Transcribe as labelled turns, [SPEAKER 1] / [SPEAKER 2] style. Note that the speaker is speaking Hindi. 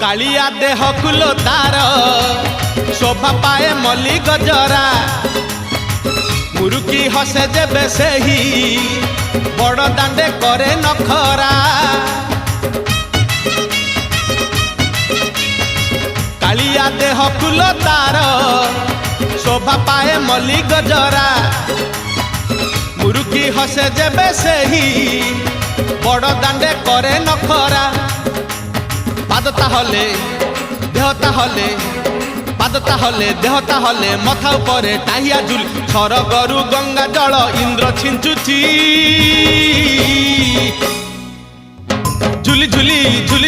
[SPEAKER 1] कालिया देह कुलो तार शोभा पाए मल्ली गजरा मुरुकी हसे जेबे सेही बड़ दांडे करे नखरा कालिया देह कुलो तार शोभा पाए मल्ली गजरा मुरुकी हसे जेबे सेही बड़ दांडे करे नखरा पादता हले देहता हले पादता हले देहता हले मथा उपरे टाहिया झुल सरगरु गंगा जल इंद्र छिंचुची झुली झुली झुली